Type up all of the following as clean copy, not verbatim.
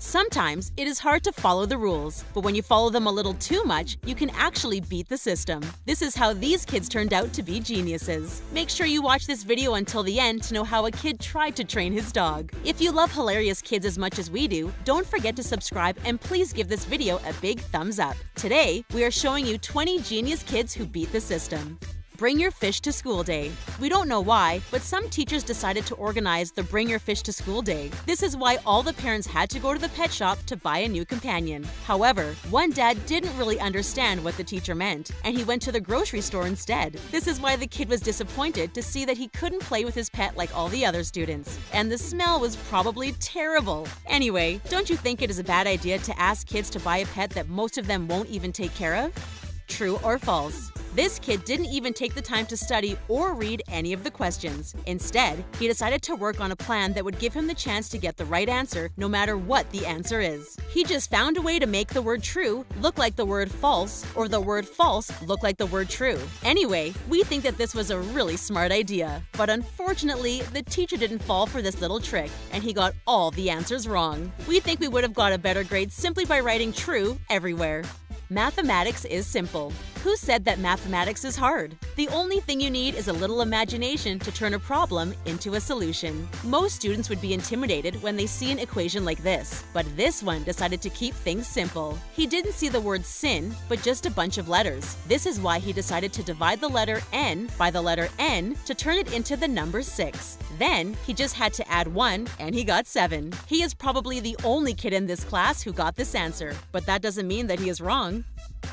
Sometimes it is hard to follow the rules, but when you follow them a little too much, you can actually beat the system. This is how these kids turned out to be geniuses. Make sure you watch this video until the end to know how a kid tried to train his dog. If you love hilarious kids as much as we do, don't forget to subscribe and please give this video a big thumbs up. Today, we are showing you 20 genius kids who beat the system. Bring Your Fish to School Day. We don't know why, but some teachers decided to organize the Bring Your Fish to School Day. This is why all the parents had to go to the pet shop to buy a new companion. However, one dad didn't really understand what the teacher meant, and he went to the grocery store instead. This is why the kid was disappointed to see that he couldn't play with his pet like all the other students. And the smell was probably terrible. Anyway, don't you think it is a bad idea to ask kids to buy a pet that most of them won't even take care of? True or false? This kid didn't even take the time to study or read any of the questions. Instead, he decided to work on a plan that would give him the chance to get the right answer no matter what the answer is. He just found a way to make the word true look like the word false, or the word false look like the word true. Anyway, we think that this was a really smart idea. But unfortunately, the teacher didn't fall for this little trick, and he got all the answers wrong. We think we would have got a better grade simply by writing true everywhere. Mathematics is simple. Who said that mathematics is hard? The only thing you need is a little imagination to turn a problem into a solution. Most students would be intimidated when they see an equation like this, but this one decided to keep things simple. He didn't see the word sin, but just a bunch of letters. This is why he decided to divide the letter n by the letter n to turn it into the number 6. Then, he just had to add 1, and he got 7. He is probably the only kid in this class who got this answer, but that doesn't mean that he is wrong.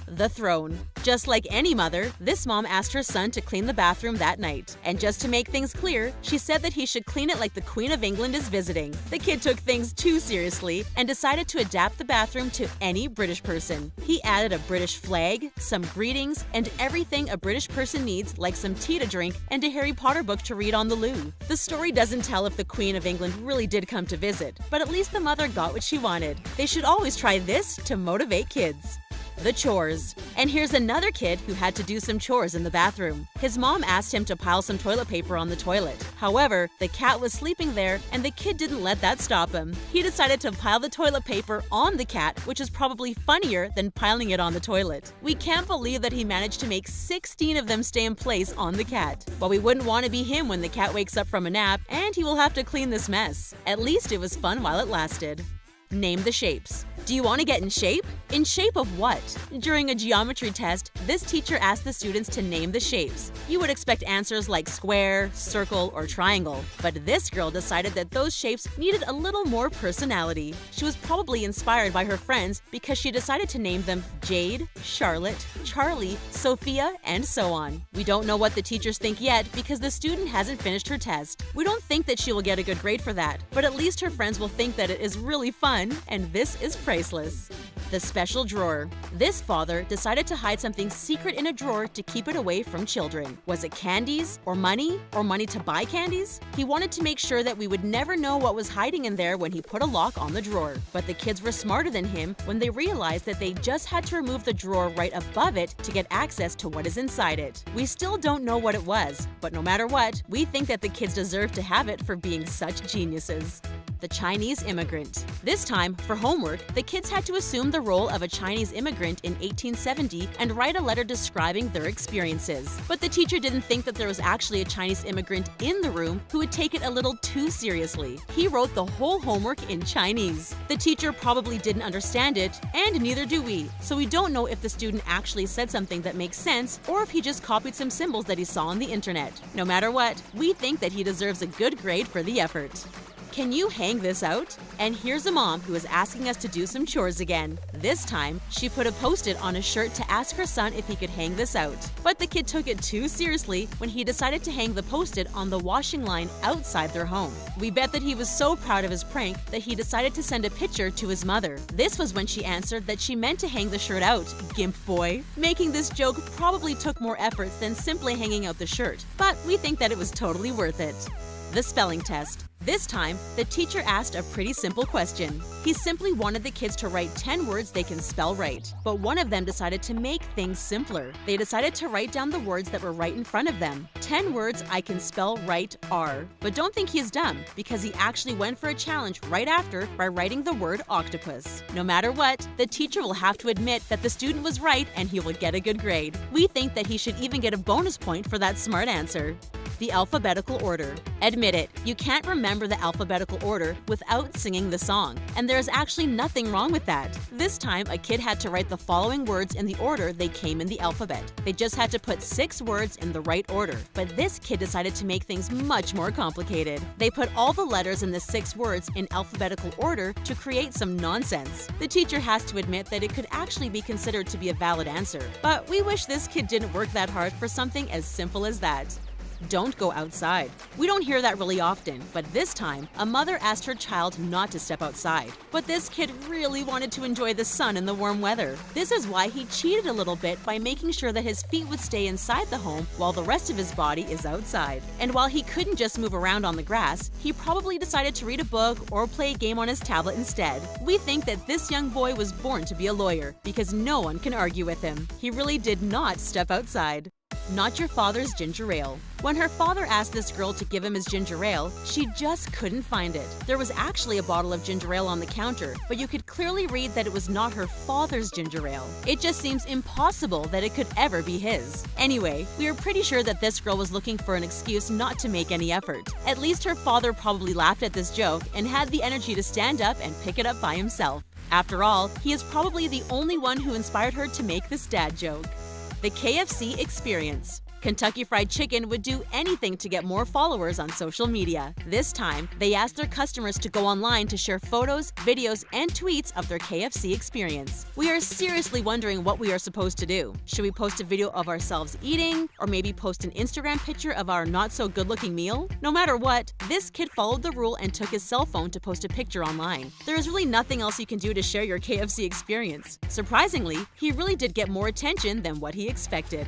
The throne. Just like any mother, this mom asked her son to clean the bathroom that night. And just to make things clear, she said that he should clean it like the Queen of England is visiting. The kid took things too seriously and decided to adapt the bathroom to any British person. He added a British flag, some greetings, and everything a British person needs, like some tea to drink and a Harry Potter book to read on the loo. The story doesn't tell if the Queen of England really did come to visit, but at least the mother got what she wanted. They should always try this to motivate kids. The chores. And here's another kid who had to do some chores in the bathroom. His mom asked him to pile some toilet paper on the toilet. However, the cat was sleeping there and the kid didn't let that stop him. He decided to pile the toilet paper on the cat, which is probably funnier than piling it on the toilet. We can't believe that he managed to make 16 of them stay in place on the cat. But we wouldn't want to be him when the cat wakes up from a nap, and he will have to clean this mess. At least it was fun while it lasted. Name the shapes. Do you want to get in shape? In shape of what? During a geometry test, this teacher asked the students to name the shapes. You would expect answers like square, circle, or triangle, but this girl decided that those shapes needed a little more personality. She was probably inspired by her friends because she decided to name them Jade, Charlotte, Charlie, Sophia, and so on. We don't know what the teachers think yet because the student hasn't finished her test. We don't think that she will get a good grade for that, but at least her friends will think that it is really fun, and this is priceless. The special drawer. This father decided to hide something secret in a drawer to keep it away from children. Was it candies, or money to buy candies? He wanted to make sure that we would never know what was hiding in there when he put a lock on the drawer. But the kids were smarter than him when they realized that they just had to remove the drawer right above it to get access to what is inside it. We still don't know what it was, but no matter what, we think that the kids deserve to have it for being such geniuses. The Chinese immigrant. This time, for homework, the kids had to assume the role of a Chinese immigrant in 1870 and write a letter describing their experiences. But the teacher didn't think that there was actually a Chinese immigrant in the room who would take it a little too seriously. He wrote the whole homework in Chinese. The teacher probably didn't understand it, and neither do we, so we don't know if the student actually said something that makes sense or if he just copied some symbols that he saw on the internet. No matter what, we think that he deserves a good grade for the effort. Can you hang this out? And here's a mom who is asking us to do some chores again. This time, she put a post-it on a shirt to ask her son if he could hang this out. But the kid took it too seriously when he decided to hang the post-it on the washing line outside their home. We bet that he was so proud of his prank that he decided to send a picture to his mother. This was when she answered that she meant to hang the shirt out, gimp boy. Making this joke probably took more efforts than simply hanging out the shirt, but we think that it was totally worth it. The spelling test. This time, the teacher asked a pretty simple question. He simply wanted the kids to write 10 words they can spell right. But one of them decided to make things simpler. They decided to write down the words that were right in front of them. 10 words I can spell right are. But don't think he's dumb, because he actually went for a challenge right after by writing the word octopus. No matter what, the teacher will have to admit that the student was right and he will get a good grade. We think that he should even get a bonus point for that smart answer. The alphabetical order. Admit it, you can't remember the alphabetical order without singing the song, and there is actually nothing wrong with that. This time, a kid had to write the following words in the order they came in the alphabet. They just had to put 6 words in the right order, but this kid decided to make things much more complicated. They put all the letters in the 6 words in alphabetical order to create some nonsense. The teacher has to admit that it could actually be considered to be a valid answer, but we wish this kid didn't work that hard for something as simple as that. Don't go outside. We don't hear that really often, but this time, a mother asked her child not to step outside. But this kid really wanted to enjoy the sun and the warm weather. This is why he cheated a little bit by making sure that his feet would stay inside the home while the rest of his body is outside. And while he couldn't just move around on the grass, he probably decided to read a book or play a game on his tablet instead. We think that this young boy was born to be a lawyer because no one can argue with him. He really did not step outside. Not your father's ginger ale. When her father asked this girl to give him his ginger ale, she just couldn't find it. There was actually a bottle of ginger ale on the counter, but you could clearly read that it was not her father's ginger ale. It just seems impossible that it could ever be his. Anyway, we are pretty sure that this girl was looking for an excuse not to make any effort. At least her father probably laughed at this joke and had the energy to stand up and pick it up by himself. After all, he is probably the only one who inspired her to make this dad joke. The KFC experience. Kentucky Fried Chicken would do anything to get more followers on social media. This time, they asked their customers to go online to share photos, videos, and tweets of their KFC experience. We are seriously wondering what we are supposed to do. Should we post a video of ourselves eating? Or maybe post an Instagram picture of our not-so-good-looking meal? No matter what, this kid followed the rule and took his cell phone to post a picture online. There is really nothing else you can do to share your KFC experience. Surprisingly, he really did get more attention than what he expected.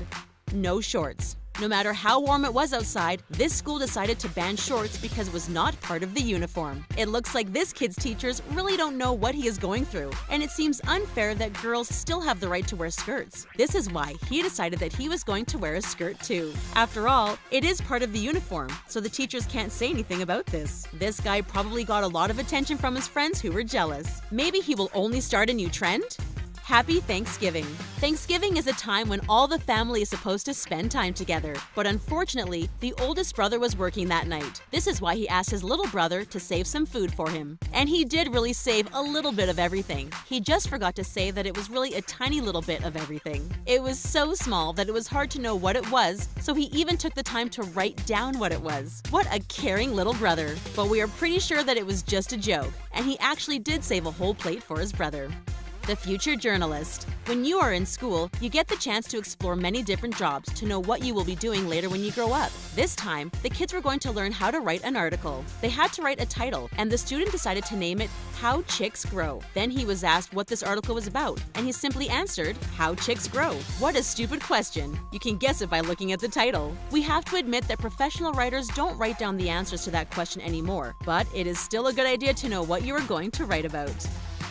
No shorts. No matter how warm it was outside, this school decided to ban shorts because it was not part of the uniform. It looks like this kid's teachers really don't know what he is going through, and it seems unfair that girls still have the right to wear skirts. This is why he decided that he was going to wear a skirt too. After all, it is part of the uniform, so the teachers can't say anything about this. This guy probably got a lot of attention from his friends who were jealous. Maybe he will only start a new trend? Happy Thanksgiving. Thanksgiving is a time when all the family is supposed to spend time together, but unfortunately, the oldest brother was working that night. This is why he asked his little brother to save some food for him. And he did really save a little bit of everything. He just forgot to say that it was really a tiny little bit of everything. It was so small that it was hard to know what it was, so he even took the time to write down what it was. What a caring little brother. But we are pretty sure that it was just a joke, and he actually did save a whole plate for his brother. The future journalist. When you are in school, you get the chance to explore many different jobs to know what you will be doing later when you grow up. This time, the kids were going to learn how to write an article. They had to write a title, and the student decided to name it How Chicks Grow. Then he was asked what this article was about, and he simply answered, How Chicks Grow. What a stupid question. You can guess it by looking at the title. We have to admit that professional writers don't write down the answers to that question anymore, but it is still a good idea to know what you are going to write about.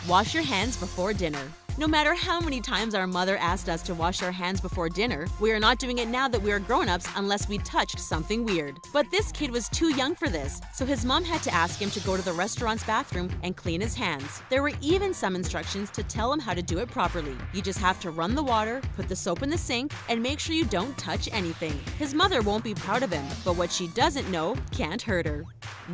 Wash your hands before dinner. No matter how many times our mother asked us to wash our hands before dinner, we are not doing it now that we are grown-ups unless we touched something weird. But this kid was too young for this, so his mom had to ask him to go to the restaurant's bathroom and clean his hands. There were even some instructions to tell him how to do it properly. You just have to run the water, put the soap in the sink, and make sure you don't touch anything. His mother won't be proud of him, but what she doesn't know can't hurt her.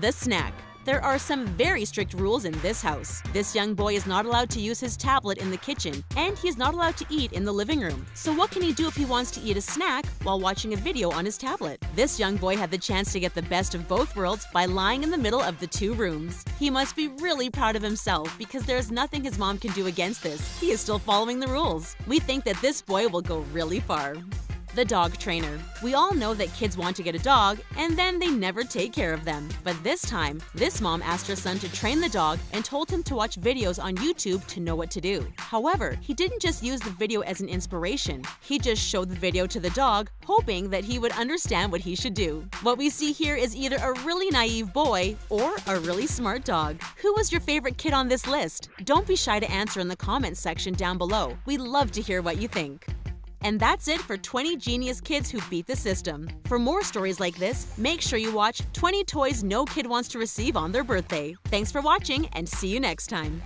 The snack. There are some very strict rules in this house. This young boy is not allowed to use his tablet in the kitchen, and he is not allowed to eat in the living room. So what can he do if he wants to eat a snack while watching a video on his tablet? This young boy had the chance to get the best of both worlds by lying in the middle of the two rooms. He must be really proud of himself because there's nothing his mom can do against this. He is still following the rules. We think that this boy will go really far. The dog trainer. We all know that kids want to get a dog and then they never take care of them. But this time, this mom asked her son to train the dog and told him to watch videos on YouTube to know what to do. However, he didn't just use the video as an inspiration. He just showed the video to the dog, hoping that he would understand what he should do. What we see here is either a really naive boy or a really smart dog. Who was your favorite kid on this list? Don't be shy to answer in the comments section down below. We love to hear what you think. And that's it for 20 genius kids who beat the system. For more stories like this, make sure you watch 20 Toys No Kid Wants to Receive on Their Birthday. Thanks for watching and see you next time.